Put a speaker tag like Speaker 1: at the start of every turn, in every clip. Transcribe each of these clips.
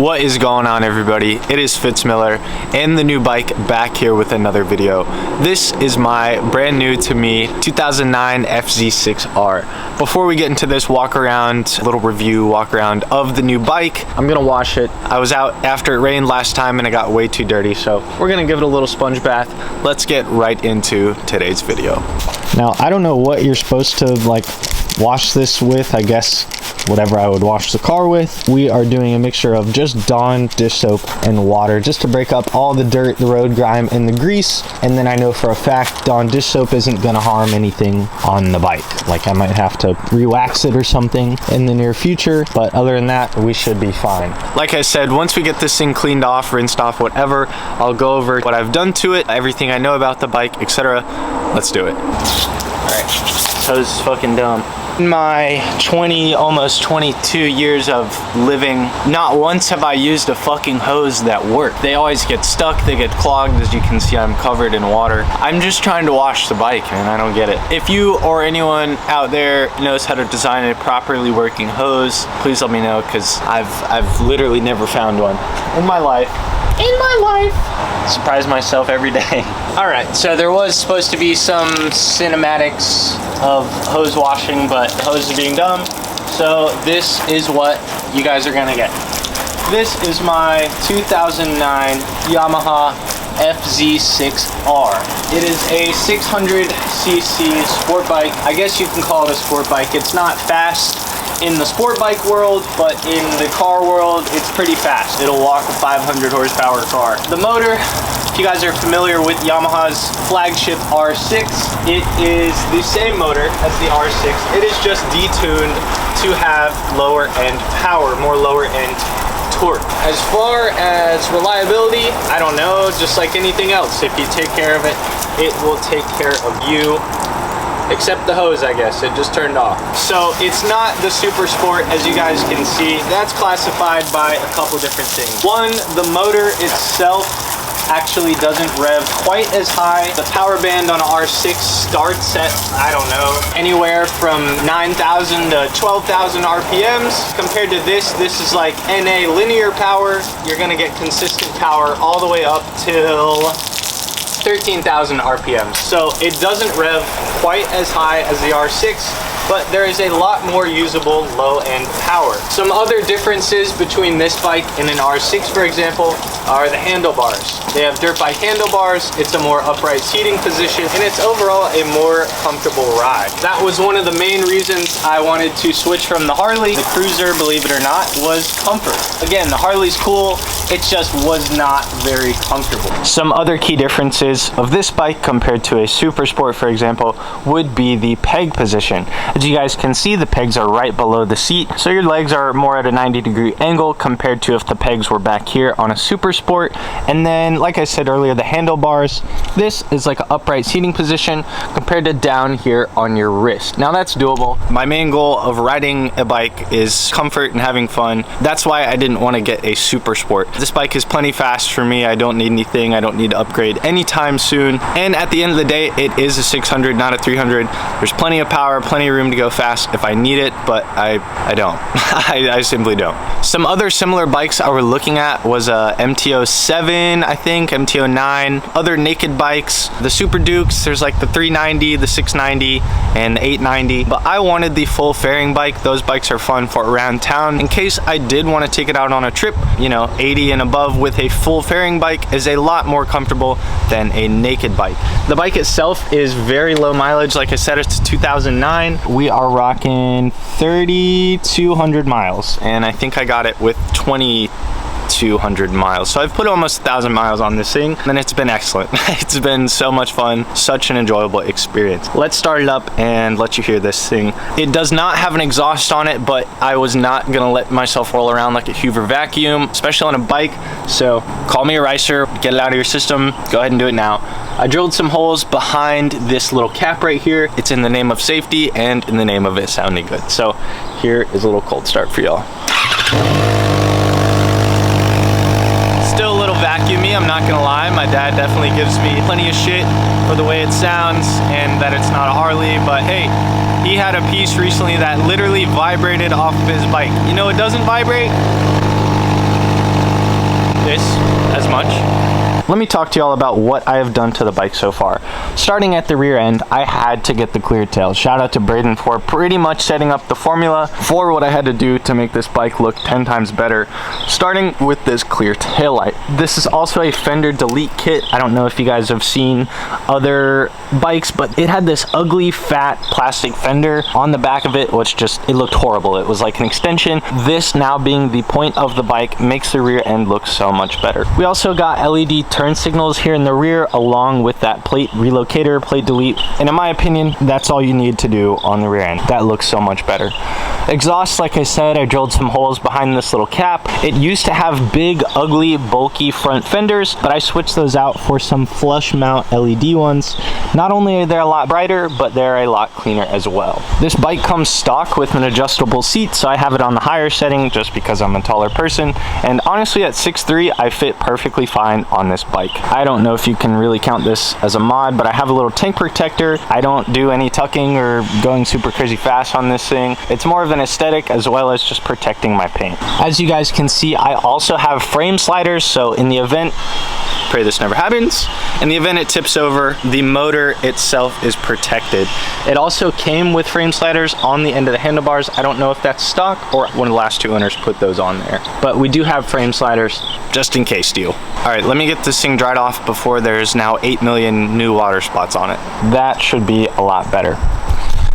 Speaker 1: What is going on, everybody? It is Fz6r and the new bike back here with another video. This is my brand new to me 2009 fz6r. Before we get into this walk around, little review walk around of the new bike, I'm gonna wash it. I was out after it rained last time and it got way too dirty, so we're gonna give it a little sponge bath. Let's get right into today's video. Now, I don't know what you're supposed to like wash this with. I guess whatever I would wash the car with. We are doing a mixture of just Dawn dish soap and water just to break up all the dirt, the road grime, and the grease. And then I know for a fact Dawn dish soap isn't gonna harm anything on the bike. Like I might have to re-wax it or something in the near future, but other than that, we should be fine. Like I said, once we get this thing cleaned off, rinsed off, whatever, I'll go over what I've done to it, everything I know about the bike, etc. Let's do it. All right, hose fucking dumb. In my almost 22 years of living, not once have I used a fucking hose that worked. They always get stuck, they get clogged. As you can see, I'm covered in water. I'm just trying to wash the bike, man. I don't get it. If you or anyone out there knows how to design a properly working hose, please let me know, because I've literally never found one in my life. Surprise myself every day. All right, so there was supposed to be some cinematics of hose washing, but the hose is being dumb. So this is what you guys are gonna get. This is my 2009 Yamaha fz6r. It is a 600cc sport bike. I guess you can call it a sport bike. It's not fast in the sport bike world, but in the car world, it's pretty fast. It'll walk a 500 horsepower car. The motor, if you guys are familiar with Yamaha's flagship R6, it is the same motor as the R6. It is just detuned to have lower end power, more lower end torque. As far as reliability, I don't know, just like anything else. If you take care of it, it will take care of you. Except the hose, I guess. It just turned off. So it's not the Super Sport, as you guys can see. That's classified by a couple different things. One, the motor itself actually doesn't rev quite as high. The power band on R6 starts at, I don't know, anywhere from 9,000 to 12,000 RPMs. Compared to this is like NA linear power. You're gonna get consistent power all the way up till 13,000 RPMs. So it doesn't rev quite as high as the R6, but there is a lot more usable low-end power. Some other differences between this bike and an R6, for example, are the handlebars. They have dirt bike handlebars, it's a more upright seating position, and it's overall a more comfortable ride. That was one of the main reasons I wanted to switch from the Harley. The Cruiser, believe it or not, was comfort. Again, the Harley's cool, it just was not very comfortable. Some other key differences of this bike compared to a Super Sport, for example, would be the peg position. As you guys can see, the pegs are right below the seat, so your legs are more at a 90-degree angle compared to if the pegs were back here on a Super Sport. And then, like I said earlier, the handlebars, this is like an upright seating position compared to down here on your wrist. Now that's doable. My main goal of riding a bike is comfort and having fun. That's why I didn't want to get a Super Sport. This bike is plenty fast for me. I don't need anything. I don't need to upgrade anytime soon. And at the end of the day, it is a 600, not a 300. There's plenty of power, plenty of room to go fast if I need it, but I don't. I simply don't. Some other similar bikes I were looking at was a MT-07, I think, MT-09, other naked bikes, the Super Dukes. There's like the 390, the 690, and the 890, but I wanted the full fairing bike. Those bikes are fun for around town. In case I did want to take it out on a trip, you know, 80 and above with a full fairing bike is a lot more comfortable than a naked bike. The bike itself is very low mileage. Like I said, it's 2009. We are rocking 3,200 miles, and I think I got it with 2,200 miles. So I've put almost 1,000 miles on this thing, and it's been excellent. It's been so much fun, such an enjoyable experience. Let's start it up and let you hear this thing. It does not have an exhaust on it, but I was not gonna let myself roll around like a Hoover vacuum, especially on a bike. So call me a racer, get it out of your system, go ahead and do it now. I drilled some holes behind this little cap right here. It's in the name of safety and in the name of it sounding good. So here is a little cold start for y'all. Still a little vacuumy, I'm not gonna lie. My dad definitely gives me plenty of shit for the way it sounds and that it's not a Harley, but hey, he had a piece recently that literally vibrated off of his bike. You know, it doesn't vibrate. this as much. Let me talk to y'all about what I have done to the bike so far. Starting at the rear end, I had to get the clear tail. Shout out to Braden for pretty much setting up the formula for what I had to do to make this bike look 10 times better. Starting with this clear tail light. This is also a fender delete kit. I don't know if you guys have seen other bikes, but it had this ugly fat plastic fender on the back of it, which just, it looked horrible. It was like an extension. This now being the point of the bike makes the rear end look so much better. We also got LED turn signals here in the rear along with that plate relocator, plate delete, and in my opinion that's all you need to do on the rear end. That looks so much better. Exhaust, like I said, I drilled some holes behind this little cap. It used to have big, ugly, bulky front fenders, but I switched those out for some flush mount LED ones. Not only are they a lot brighter, but they're a lot cleaner as well. This bike comes stock with an adjustable seat, so I have it on the higher setting just because I'm a taller person, and honestly at 6'3", I fit perfectly fine on this bike. I don't know if you can really count this as a mod, but I have a little tank protector. I don't do any tucking or going super crazy fast on this thing. It's more of an aesthetic as well as just protecting my paint. As you guys can see, I also have frame sliders, so in the event, pray this never happens, in the event it tips over, the motor itself is protected. It also came with frame sliders on the end of the handlebars. I don't know if that's stock or one of the last two owners put those on there, but we do have frame sliders just in case, deal. All right, let me get this thing dried off before there's now 8 million new water spots on it. That should be a lot better.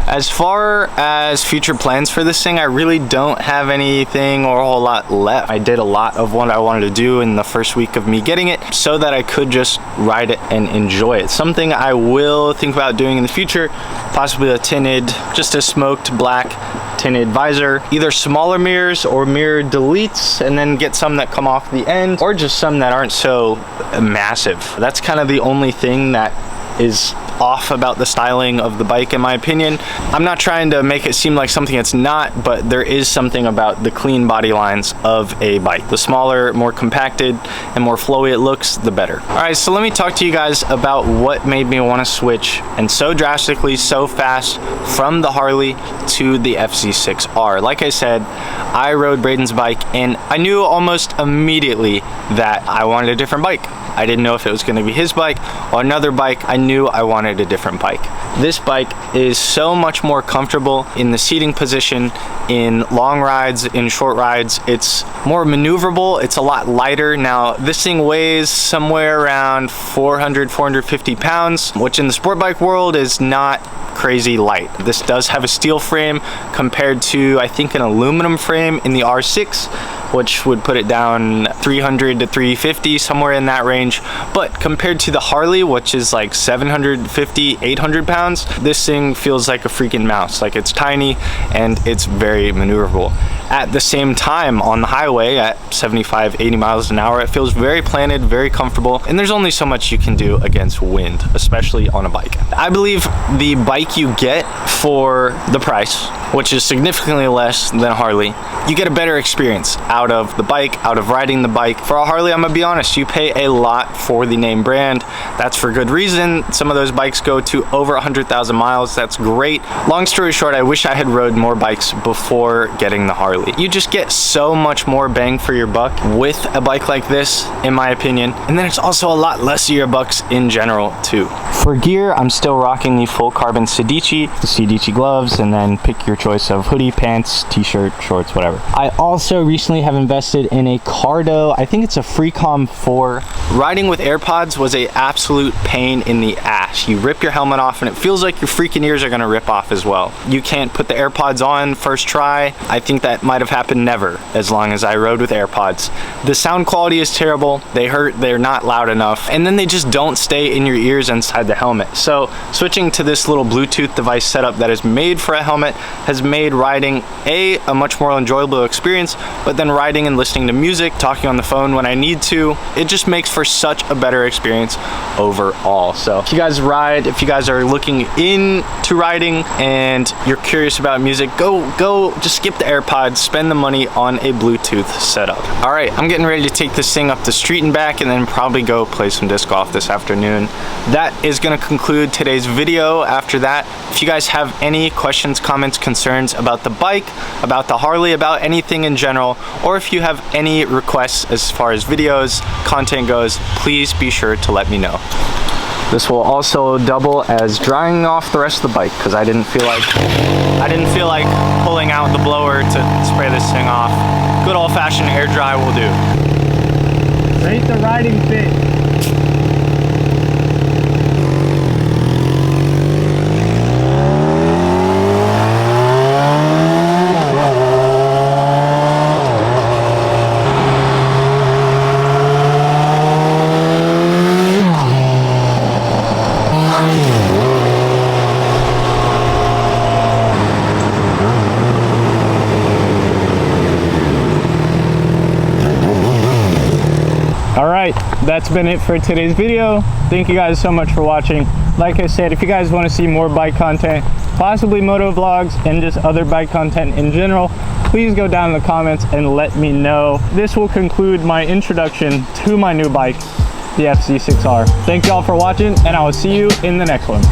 Speaker 1: As far as future plans for this thing, I really don't have anything or a whole lot left. I did a lot of what I wanted to do in the first week of me getting it so that I could just ride it and enjoy it. Something I will think about doing in the future, possibly a tinted, just a smoked black tinted visor, either smaller mirrors or mirror deletes, and then get some that come off the end, or just some that aren't so massive. That's kind of the only thing that is off about the styling of the bike, in my opinion. I'm not trying to make it seem like something it's not, but there is something about the clean body lines of a bike. The smaller, more compacted, and more flowy it looks, the better. All right, so let me talk to you guys about what made me want to switch, and so drastically, so fast, from the Harley to the fz6r. Like I said, I rode Braden's bike, and I knew almost immediately that I wanted a different bike. I didn't know if it was going to be his bike or another bike. I knew I wanted a different bike. This bike is so much more comfortable in the seating position, in long rides, in short rides. It's more maneuverable. It's a lot lighter. Now, this thing weighs somewhere around 450 pounds, which in the sport bike world is not crazy light. This does have a steel frame compared to, I think, an aluminum frame in the R6, which would put it down 300 to 350, somewhere in that range. But compared to the Harley, which is like 750, 800 pounds, this thing feels like a freaking mouse. Like, it's tiny and it's very maneuverable. At the same time, on the highway at 75, 80 miles an hour, it feels very planted, very comfortable, and there's only so much you can do against wind, especially on a bike. I believe the bike you get for the price, which is significantly less than a Harley, you get a better experience out of the bike, out of riding the bike. For a Harley, I'm gonna be honest, you pay a lot for the name brand. That's for good reason. Some of those bikes go to over 100,000 miles. That's great. Long story short, I wish I had rode more bikes before getting the Harley. You just get so much more bang for your buck with a bike like this, in my opinion. And then it's also a lot less of your bucks in general too. For gear, I'm still rocking the full carbon Sedici, the Sedici gloves, and then pick your choice of hoodie, pants, t-shirt, shorts, whatever. I also recently have invested in a Cardo. I think it's a Freecom 4. Riding with AirPods was a absolute pain in the ass. You rip your helmet off and it feels like your freaking ears are gonna rip off as well. You can't put the AirPods on first try. I think that might have happened never as long as I rode with AirPods. The sound quality is terrible. They hurt, they're not loud enough, and then they just don't stay in your ears inside the helmet. So switching to this little Bluetooth device setup that is made for a helmet has made riding a much more enjoyable experience, but then riding and listening to music, talking on the phone when I need to, it just makes for such a better experience overall. So if you guys ride, if you guys are looking into riding and you're curious about music, go just skip the AirPods, spend the money on a Bluetooth setup. All right, I'm getting ready to take this thing up the street and back and then probably go play some disc golf this afternoon. That is gonna conclude today's video. After that, if you guys have any questions, comments, concerns about the bike, about the Harley, about anything in general, or if you have any requests as far as videos, content goes, please be sure to let me know. This will also double as drying off the rest of the bike because I didn't feel like pulling out the blower to spray this thing off. Good old-fashioned air dry will do.
Speaker 2: Rate the riding fit. Alright, that's been it for today's video. Thank you guys so much for watching. Like I said, if you guys want to see more bike content, possibly moto vlogs and just other bike content in general, please go down in the comments and let me know. This will conclude my introduction to my new bike, the fz6r. Thank you all for watching, and I will see you in the next one.